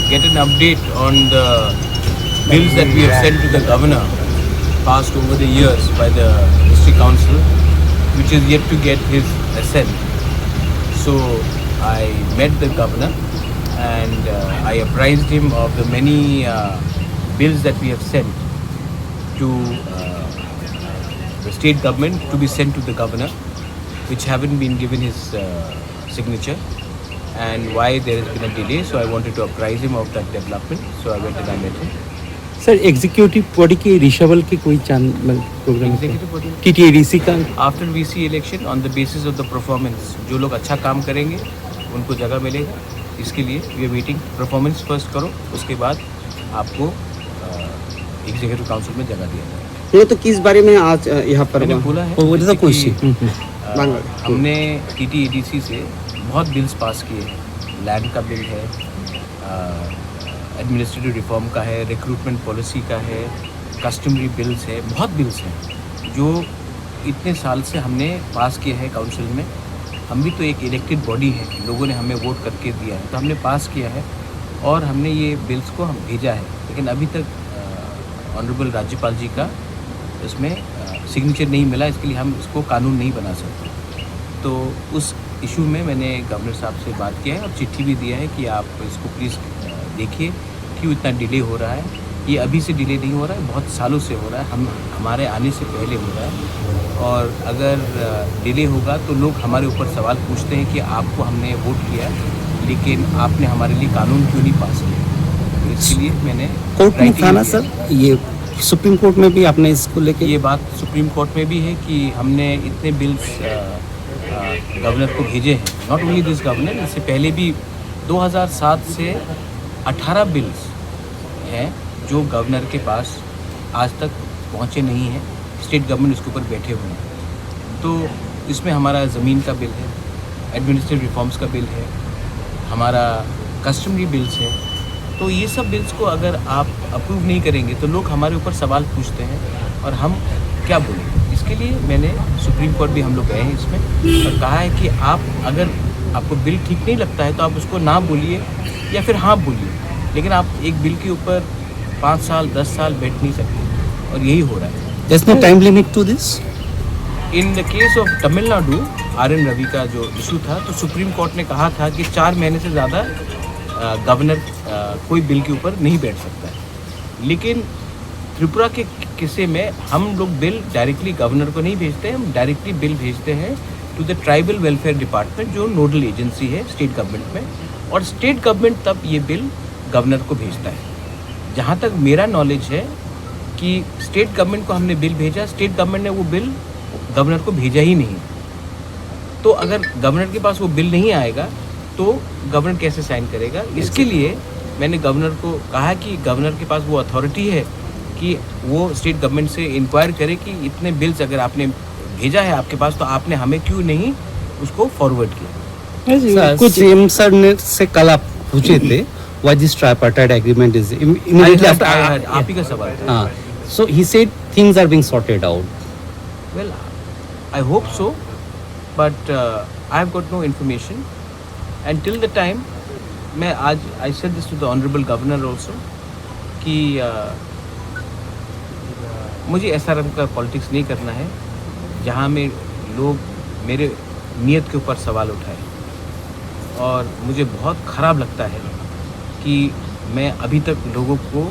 get an update on the bills that we have sent to the governor, passed over the years by the district council, which is yet to get his assent. So I met the governor and I apprised him of the many bills that we have sent to the state government to be sent to the governor, which haven't been given his signature, and why there has been a delay. So I wanted to apprise him of that development. So I went and I met him. Sir executive body के रिशवल के कोई programme Executive body. TTADC का after VC election on the basis of the performance, जो लोग अच्छा काम करेंगे उनको जगह मिलेगा. इसके लिए we are waiting. Performance first करो, उसके बाद आपको एग्जीक्यूटिव काउंसिल में जगह दिया जाएगा. ये तो किस बारे में आज यहाँ पर मैंने बोला है वो तो कि, क्वेश्चन हमने TTEDC से बहुत बिल्स पास किए. लैंड का बिल है, एडमिनिस्ट्रेटिव रिफॉर्म का है, रिक्रूटमेंट पॉलिसी का है, कस्टमरी बिल्स है, बहुत बिल्स हैं जो इतने साल से हमने पास किए हैं काउंसिल में. हम भी तो एक इलेक्टेड बॉडी है, लोगों ने हमें वोट करके दिया है, तो हमने पास किया है और हमने ये बिल्स को हम भेजा है. लेकिन अभी तक ऑनरेबल राज्यपाल जी का इसमें सिग्नेचर नहीं मिला. इसके लिए हम इसको कानून नहीं बना सकते. तो उस इशू में मैंने गवर्नर साहब से बात किया है और चिट्ठी भी दिया है कि आप इसको प्लीज़ देखिए क्यों इतना डिले हो रहा है. ये अभी से डिले नहीं हो रहा है, बहुत सालों से हो रहा है. हमारे आने से पहले हो रहा है. और अगर डिले होगा तो लोग हमारे ऊपर सवाल पूछते हैं कि आपको हमने वोट किया लेकिन आपने हमारे लिए कानून क्यों नहीं पास किया. तो इसके लिए मैंने कोर्ट में था ना सर, ये सुप्रीम कोर्ट में भी आपने इसको लेके ये बात सुप्रीम कोर्ट में भी है कि हमने इतने बिल्स गवर्नर को भेजे हैं. नॉट ओनली दिस गवर्नर, इससे पहले भी 2007 से 18 बिल्स हैं जो गवर्नर के पास आज तक पहुंचे नहीं हैं. स्टेट गवर्नमेंट इसके ऊपर बैठे हुए हैं. तो इसमें हमारा ज़मीन का बिल है, एडमिनिस्ट्रेटिव रिफॉर्म्स का बिल है, हमारा कस्टमरी बिल्स है. तो ये सब बिल्स को अगर आप अप्रूव नहीं करेंगे तो लोग हमारे ऊपर सवाल पूछते हैं और हम क्या बोलें. इसके लिए मैंने सुप्रीम कोर्ट भी हम लोग गए हैं इसमें और कहा है कि आप अगर आपको बिल ठीक नहीं लगता है तो आप उसको ना बोलिए या फिर हाँ बोलिए, लेकिन आप एक बिल के ऊपर 5 साल 10 साल बैठ नहीं सकते. और यही हो रहा है. There's no time limit to this? In the case of Tamil Nadu RN Ravi का जो इशू था, तो सुप्रीम कोर्ट ने कहा था कि 4 महीने से ज़्यादा गवर्नर कोई बिल के ऊपर नहीं बैठ सकता है. लेकिन त्रिपुरा के किस्से में हम लोग बिल डायरेक्टली गवर्नर को नहीं भेजते हैं, हम डायरेक्टली बिल भेजते हैं to the tribal welfare department जो नोडल एजेंसी है स्टेट गवर्नमेंट में. और स्टेट गवर्नमेंट तब ये बिल गवर्नर को भेजता है. जहाँ तक मेरा नॉलेज है कि स्टेट गवर्नमेंट को हमने बिल भेजा, स्टेट गवर्नमेंट ने वो बिल गवर्नर को भेजा ही नहीं. तो अगर गवर्नर के पास वो बिल नहीं आएगा तो गवर्नर कैसे साइन करेगा. इसके लिए मैंने गवर्नर को कहा कि गवर्नर के पास वो अथॉरिटी है कि वो स्टेट गवर्नमेंट से इंक्वायर करे कि इतने बिल्स अगर आपने भेजा है आपके पास तो आपने हमें क्यों नहीं उसको फॉरवर्ड किया. कुछ सीएम सर ने से कल आप पूछे थे why this tripartite agreement is immediately after आप ही का सवाल था. हाँ, so he said things are being sorted out. Well, I hope so, but I have got no information. And till the time, मैं आज I said this to the honorable governor also कि मुझे ऐसा रंग का पॉलिटिक्स नहीं करना है जहाँ में लोग मेरे नीयत के ऊपर सवाल उठाए. और मुझे बहुत ख़राब लगता है कि मैं अभी तक लोगों को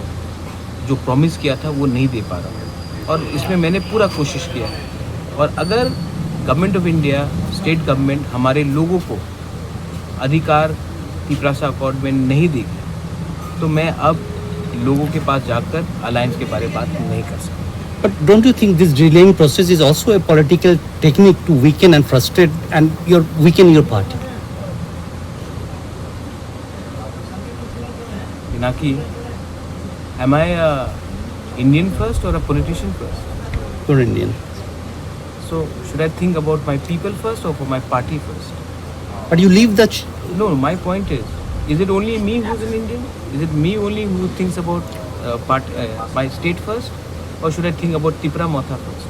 जो प्रॉमिस किया था वो नहीं दे पा रहा हूँ. और इसमें मैंने पूरा कोशिश किया है. और अगर government of India, state government हमारे लोगों को अधिकार तिपरासा अकॉर्ड में नहीं देगी तो मैं अब लोगों के पास जाकर अलायंस के बारे में बात नहीं कर सकता. But don't you think this delaying process is also a political technique to weaken and frustrate and weaken your party? Pinaki, am I a Indian first or a politician first? You're Indian. So should I think about my people first or for my party first? But you leave the No, my point is it only me who's an Indian? Is it me only who thinks about my state first? Or should I think about Tripura Motha first?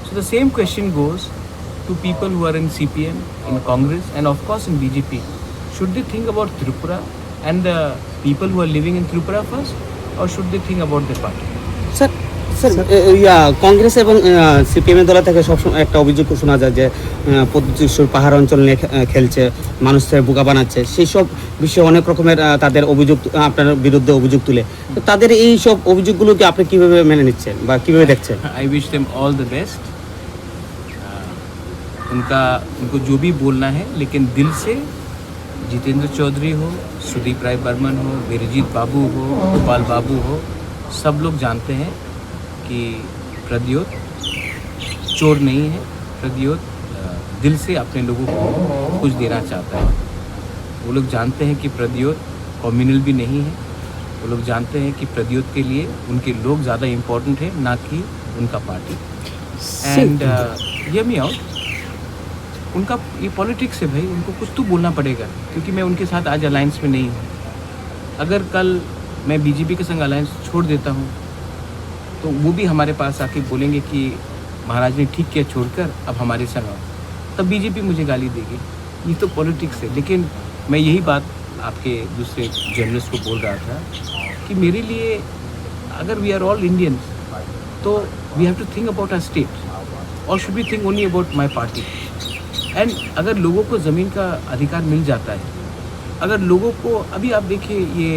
So the same question goes to people who are in CPM, in Congress and of course in BJP. Should they think about Tripura and the people who are living in Tripura first, or should they think about their party? Sir Congress এবং সিপিএমের দল থেকে সবসময় একটা অভিযোগ শোনা যায় যে প্রতিশ্রুর পাহাড় অঞ্চল নিয়ে খেলছে, মানুষের বোকা বানাচ্ছে, সেই সব বিষয়ে অনেক রকমের তাদের অভিযোগ আপনার বিরুদ্ধে অভিযোগ তুলে। তো তাদের এই সব অভিযোগগুলোকে আপনি কিভাবে মেনে নিচ্ছেন বা কিভাবে দেখছেন? I wish them all the best. उनको जो भी बोलना है, लेकिन दिल से जितेंद्र चौधरी हो, सुदीप राय बर्मन हो, वीरजीत बाबू हो, गोपाल बाबू हो, सब लोग जानते हैं कि प्रद्योत चोर नहीं है। प्रद्योत दिल से अपने लोगों को कुछ देना चाहता है। वो लोग जानते हैं कि प्रद्योत कम्युनल भी नहीं है। वो लोग जानते हैं कि प्रद्योत के लिए उनके लोग ज़्यादा इम्पोर्टेंट है, ना कि उनका party. And hear me out, उनका ये पॉलिटिक्स है भाई, उनको कुछ तो बोलना पड़ेगा, क्योंकि मैं उनके साथ आज अलायंस में नहीं हूँ। अगर कल मैं बीजेपी के संग अलायंस छोड़ देता हूँ तो वो भी हमारे पास आके बोलेंगे कि महाराज ने ठीक किया छोड़कर, अब हमारे संग आओ, तब बीजेपी मुझे गाली देगी। ये तो पॉलिटिक्स है। लेकिन मैं यही बात आपके दूसरे जर्नलिस्ट को बोल रहा था कि मेरे लिए अगर वी आर ऑल इंडियंस तो we have to think about our state, और should be think only about my party. And अगर लोगों को ज़मीन का अधिकार मिल जाता है, अगर लोगों को, अभी आप देखिए ये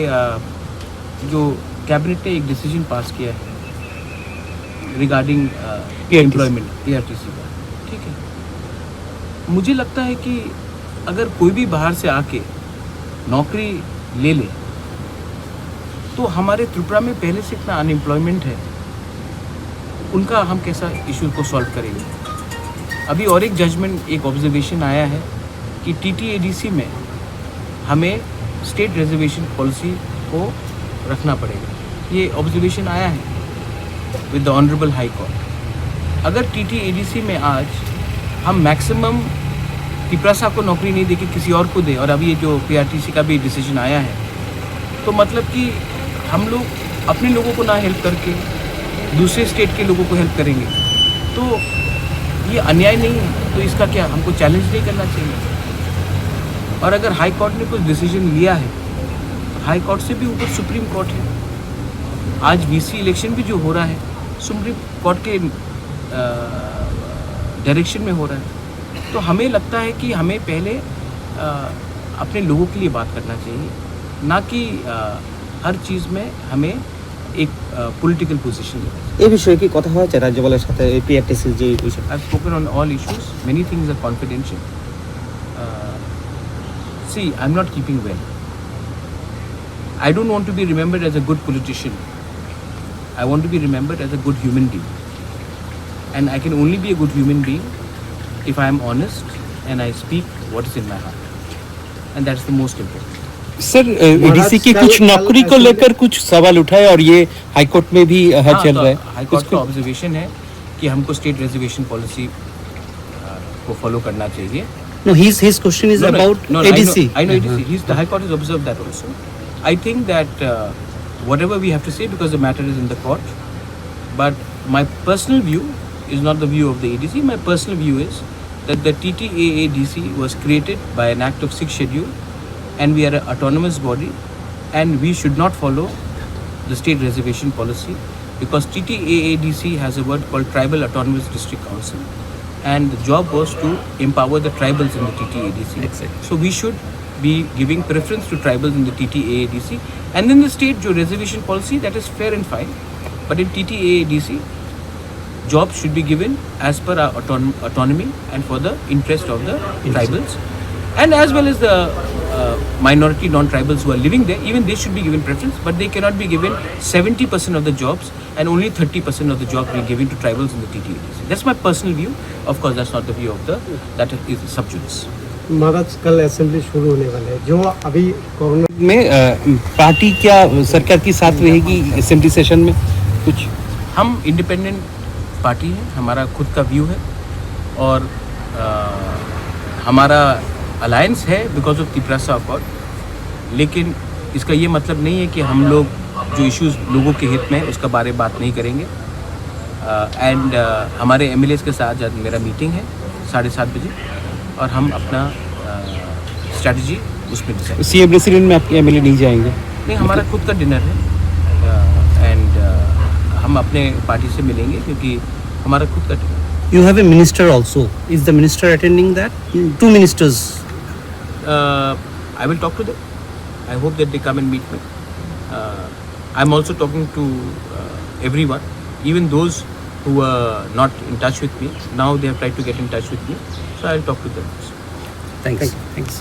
जो कैबिनेट ने एक डिसीजन पास किया है रिगार्डिंग एम्प्लॉयमेंट PRTC का, ठीक है, मुझे लगता है कि अगर कोई भी बाहर से आके नौकरी ले ले तो हमारे त्रिपुरा में पहले से इतना अनएम्प्लॉयमेंट है, उनका हम कैसा इशू को सॉल्व करेंगे। अभी और एक जजमेंट, एक ऑब्जर्वेशन आया है कि TTADC में हमें स्टेट रिजर्वेशन पॉलिसी को रखना पड़ेगा। ये ऑब्जर्वेशन आया है with the honourable high court. अगर TTADC में आज हम मैक्सिमम तिपरासा को नौकरी नहीं देके किसी और को दे, और अभी ये जो PRTC का भी डिसीजन आया है, तो मतलब कि हम लोग अपने लोगों को ना हेल्प करके दूसरे स्टेट के लोगों को हेल्प करेंगे, तो ये अन्याय नहीं है। तो इसका क्या हमको चैलेंज नहीं करना चाहिए? और अगर हाई कोर्ट ने कुछ डिसीजन लिया है, तो हाई कोर्ट से भी ऊपर सुप्रीम कोर्ट है। आज VC इलेक्शन भी जो हो रहा है सुप्रीम कोर्ट के डायरेक्शन में हो रहा है। तो हमें लगता है कि हमें पहले अपने लोगों के लिए बात करना चाहिए, ना कि हर चीज़ में हमें एक पॉलिटिकल पोजीशन लेना चाहिए। এই বিষয়ে কি কথা হয়েছে রাজ্যপালের সাথে এই PRTC যে বিষয়? I've spoken on all issues. Many things are confidential. See, I'm not keeping well. I don't want to be remembered as a good politician. I want to be remembered as a good human being. And I can only be a good human being if I am honest and I speak what is in my heart. And that's the most important. Sir ADC की कुछ नौकरी को लेकर कुछ सवाल उठाए और ये हाईकोर्ट में भी चल रहा है। हाईकोर्ट का ऑब्जर्वेशन है कि हमको स्टेट रिजर्वेशन पॉलिसी को फॉलो करना चाहिए। No, his question is about ADC. I know ADC. The High Court has observed that also. I think that whatever we have to say, because the matter is in the court, but my personal view is not the view of the ADC. My personal view is that the TTAADC was created by an act of 6th schedule, and we are an autonomous body, and we should not follow the state reservation policy, because TTAADC has a word called Tribal Autonomous District Council, and the job was to empower the tribals in the TTAADC. Exactly. So we should be giving preference to tribals in the TTAADC, and then the state jo reservation policy, that is fair and fine, but in TTAADC jobs should be given as per our autonomy and for the interest of the tribals, and as well as the minority non-tribals who are living there. Even they should be given preference, but they cannot be given 70% of the jobs and only 30% of the jobs being given to tribals in the TTADC. That's my personal view. Of course, that's not the view of that is sub judice. महाराज कल assembly शुरू होने वाले हैं, जो अभी corona में party क्या सरकार की साथ रहेगी असेंबली सेशन में? कुछ हम इंडिपेंडेंट पार्टी है, हमारा खुद का व्यू है, और हमारा अलायंस है बिकॉज ऑफ तिपरासा अकॉर्ड, लेकिन इसका ये मतलब नहीं है कि हम लोग जो इश्यूज लोगों के हित में उसका बारे में बात नहीं करेंगे। एंड हमारे MLAs के साथ आज मेरा मीटिंग है 7:30 बजे, और हम अपना स्ट्रैटेजी उसमें डिसाइड। सीएम रेसिडेंट में आपके एमएलए नहीं जाएंगे? नहीं, हमारा खुद का डिनर है एंड हम अपने पार्टी से मिलेंगे क्योंकि हमारा खुद का dinner. You have a minister also. Is the minister attending that? Two ministers. I will talk to them. I hope that they come and meet me. I'm also talking to everyone, even those who were not in touch with me. Now they have tried to get in touch with me, so I'll talk to them. Thanks. Thanks.